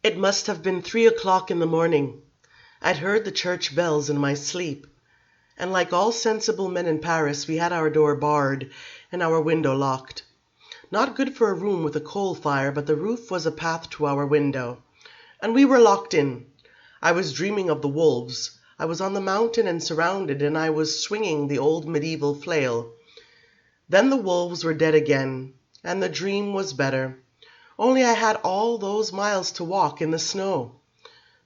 It must have been 3 o'clock in the morning. I'd heard the church bells in my sleep, and like all sensible men in Paris, we had our door barred and our window locked. Not good for a room with a coal fire, but the roof was a path to our window, and we were locked in. I was dreaming of the wolves. I was on the mountain and surrounded, and I was swinging the old medieval flail. Then the wolves were dead again, and the dream was better. Only I had all those miles to walk in the snow.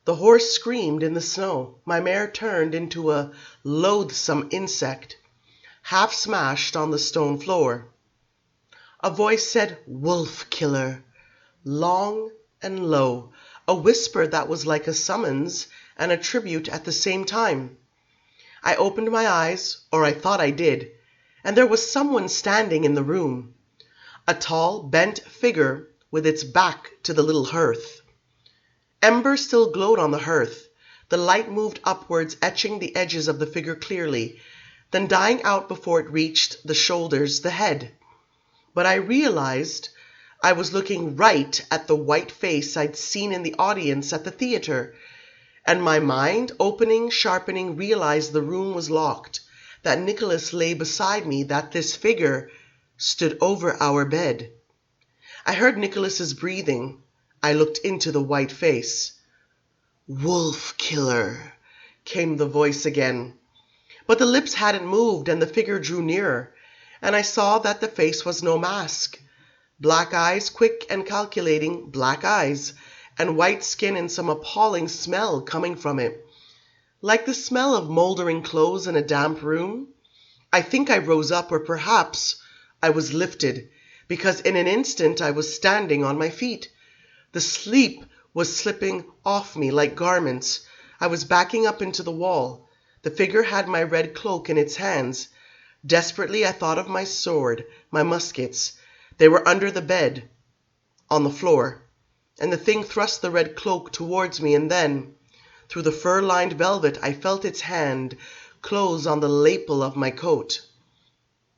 The horse screamed in the snow. My mare turned into a loathsome insect, half smashed on the stone floor. A voice said, "Wolf killer," long and low, a whisper that was like a summons and a tribute at the same time. I opened my eyes, or I thought I did, and there was someone standing in the room. A tall, bent figure with its back to the little hearth. Ember still glowed on the hearth. The light moved upwards, etching the edges of the figure clearly, then dying out before it reached the shoulders, the head. But I realized I was looking right at the white face I'd seen in the audience at the theater, and my mind, opening, sharpening, realized the room was locked, that Nicholas lay beside me, that this figure stood over our bed. I heard Nicholas's breathing. I looked into the white face. "Wolf killer," came the voice again. But the lips hadn't moved, and the figure drew nearer, and I saw that the face was no mask. Black eyes, quick and calculating, black eyes, and white skin and some appalling smell coming from it. Like the smell of moldering clothes in a damp room. I think I rose up, or perhaps I was lifted, because in an instant I was standing on my feet. The sleep was slipping off me like garments. I was backing up into the wall. The figure had my red cloak in its hands. Desperately I thought of my sword, my muskets. They were under the bed, on the floor, and the thing thrust the red cloak towards me, and then, through the fur-lined velvet, I felt its hand close on the lapel of my coat.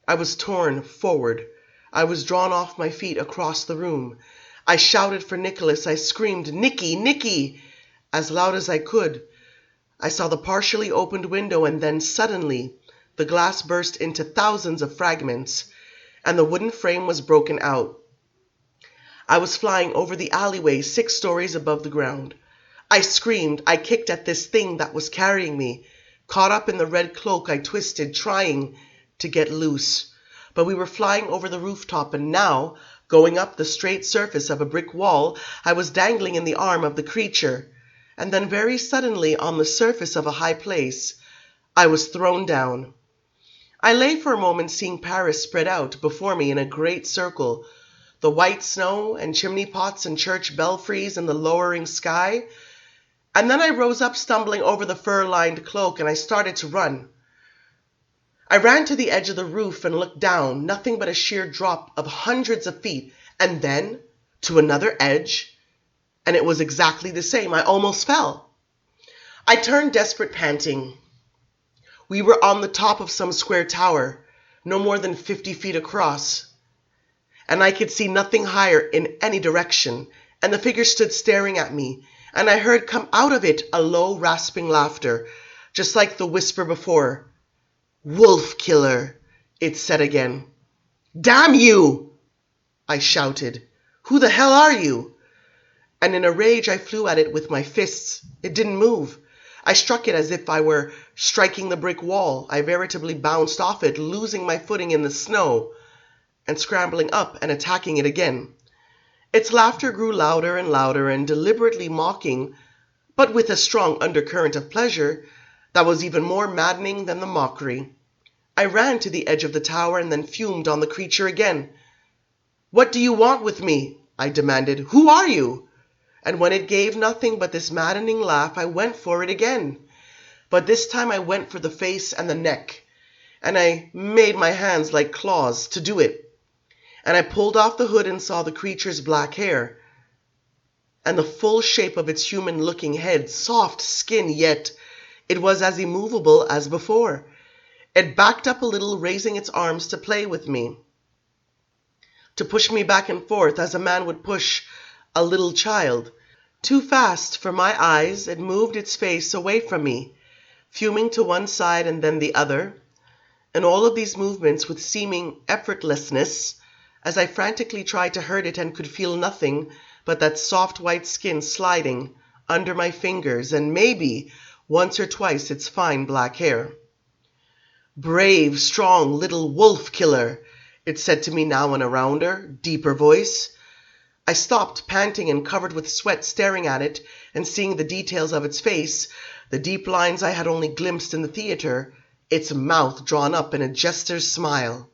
I was torn forward. I was drawn off my feet across the room. I shouted for Nicholas. I screamed, "Nicky, Nicky!" as loud as I could. I saw the partially opened window, and then suddenly the glass burst into thousands of fragments, and the wooden frame was broken out. I was flying over the alleyway 6 stories above the ground. I screamed. I kicked at this thing that was carrying me. Caught up in the red cloak, I twisted, trying to get loose. But we were flying over the rooftop, and now, going up the straight surface of a brick wall, I was dangling in the arm of the creature. And then very suddenly, on the surface of a high place, I was thrown down. I lay for a moment seeing Paris spread out before me in a great circle, the white snow and chimney pots and church belfries and the lowering sky. And then I rose up, stumbling over the fur-lined cloak, and I started to run. I ran to the edge of the roof and looked down, nothing but a sheer drop of hundreds of feet, and then to another edge, and it was exactly the same. I almost fell. I turned desperate, panting. We were on the top of some square tower, no more than 50 feet across, and I could see nothing higher in any direction, and the figure stood staring at me, and I heard come out of it a low, rasping laughter, just like the whisper before. "Wolf killer," it said again. "Damn you!" I shouted. "Who the hell are you?" And in a rage I flew at it with my fists. It didn't move. I struck it as if I were striking the brick wall. I veritably bounced off it, losing my footing in the snow, and scrambling up and attacking it again. Its laughter grew louder and louder and deliberately mocking, but with a strong undercurrent of pleasure that was even more maddening than the mockery. I ran to the edge of the tower and then fumed on the creature again. "What do you want with me?" I demanded. "Who are you?" And when it gave nothing but this maddening laugh, I went for it again. But this time I went for the face and the neck, and I made my hands like claws to do it. And I pulled off the hood and saw the creature's black hair, and the full shape of its human-looking head, soft skin, yet it was as immovable as before. It backed up a little, raising its arms to play with me, to push me back and forth as a man would push a little child, Too fast for my eyes, it moved its face away from me, fuming to one side and then the other, and all of these movements with seeming effortlessness, as I frantically tried to hurt it and could feel nothing but that soft white skin sliding under my fingers and maybe once or twice its fine black hair. "Brave, strong little wolf killer," it said to me now in a rounder, deeper voice. I stopped, panting and covered with sweat, staring at it and seeing the details of its face, the deep lines I had only glimpsed in the theater, its mouth drawn up in a jester's smile.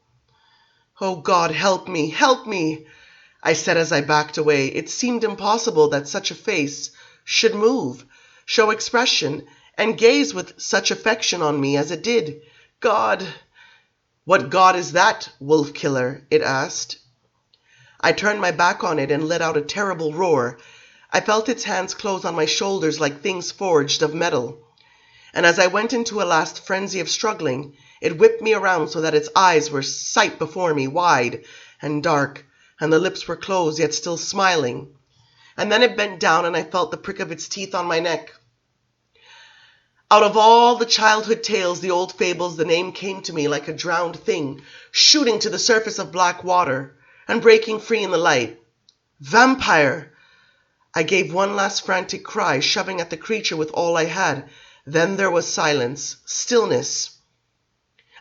"Oh God, help me, help me," I said as I backed away. It seemed impossible that such a face should move, show expression, and gaze with such affection on me as it did. "God." "What God is that, wolf killer?" it asked. I turned my back on it and let out a terrible roar. I felt its hands close on my shoulders like things forged of metal. And as I went into a last frenzy of struggling, it whipped me around so that its eyes were sight before me, wide and dark, and the lips were closed yet still smiling. And then it bent down and I felt the prick of its teeth on my neck. Out of all the childhood tales, the old fables, the name came to me like a drowned thing, shooting to the surface of black water and breaking free in the light. Vampire! I gave one last frantic cry, shoving at the creature with all I had. Then there was silence, stillness.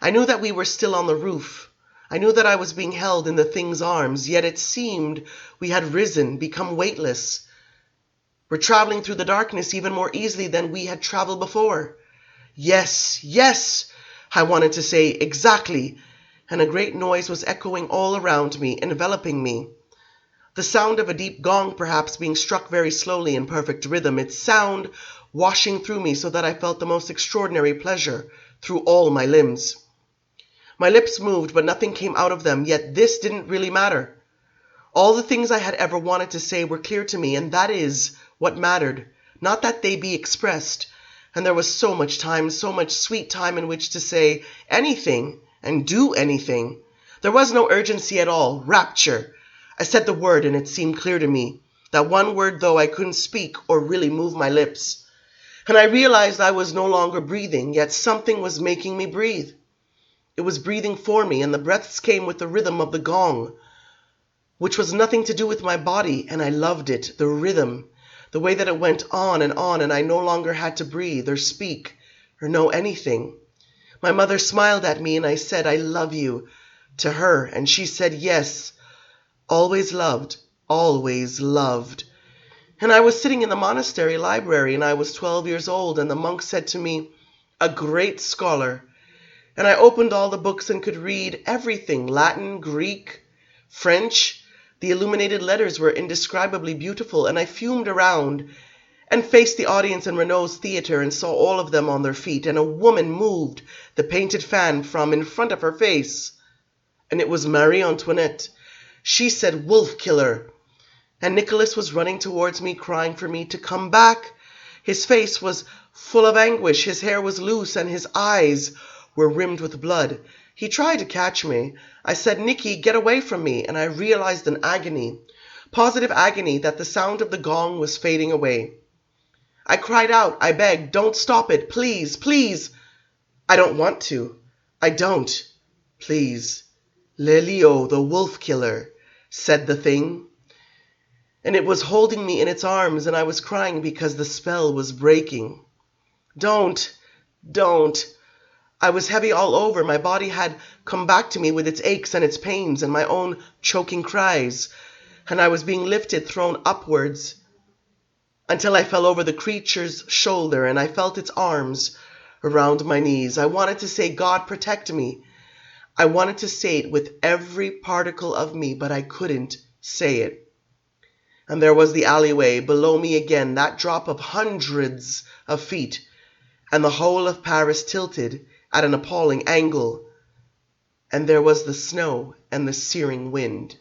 I knew that we were still on the roof. I knew that I was being held in the thing's arms, yet it seemed we had risen, become weightless. We're traveling through the darkness even more easily than we had traveled before. Yes, yes, I wanted to say, exactly. And a great noise was echoing all around me, enveloping me. The sound of a deep gong perhaps being struck very slowly in perfect rhythm, its sound washing through me so that I felt the most extraordinary pleasure through all my limbs. My lips moved, but nothing came out of them, yet this didn't really matter. All the things I had ever wanted to say were clear to me, and that is what mattered, not that they be expressed. And there was so much time, so much sweet time in which to say anything and do anything. There was no urgency at all, rapture. I said the word and it seemed clear to me. That one word, though, I couldn't speak or really move my lips. And I realized I was no longer breathing, yet something was making me breathe. It was breathing for me, and the breaths came with the rhythm of the gong, which was nothing to do with my body, and I loved it, the rhythm, the way that it went on, and I no longer had to breathe or speak or know anything. My mother smiled at me, and I said, "I love you," to her, and she said, "Yes, always loved, always loved." And I was sitting in the monastery library, and I was 12 years old, and the monk said to me, "A great scholar." And I opened all the books and could read everything, Latin, Greek, French. The illuminated letters were indescribably beautiful, and I fumed around and faced the audience in Renault's theater and saw all of them on their feet, and a woman moved the painted fan from in front of her face. And it was Marie Antoinette. She said, "Wolf killer." And Nicholas was running towards me, crying for me to come back. His face was full of anguish, his hair was loose, and his eyes were rimmed with blood. He tried to catch me. I said, "Nicky, get away from me," and I realized an agony, positive agony, that the sound of the gong was fading away. I cried out, I begged, "Don't stop it, please, please." "I don't want to. I don't. Please." "Lelio, the wolf killer," said the thing. And it was holding me in its arms, and I was crying because the spell was breaking. Don't. I was heavy all over. My body had come back to me with its aches and its pains and my own choking cries, and I was being lifted, thrown upwards, until I fell over the creature's shoulder, and I felt its arms around my knees. I wanted to say, "God, protect me." I wanted to say it with every particle of me, but I couldn't say it. And there was the alleyway below me again, that drop of hundreds of feet, and the whole of Paris tilted at an appalling angle. And there was the snow and the searing wind.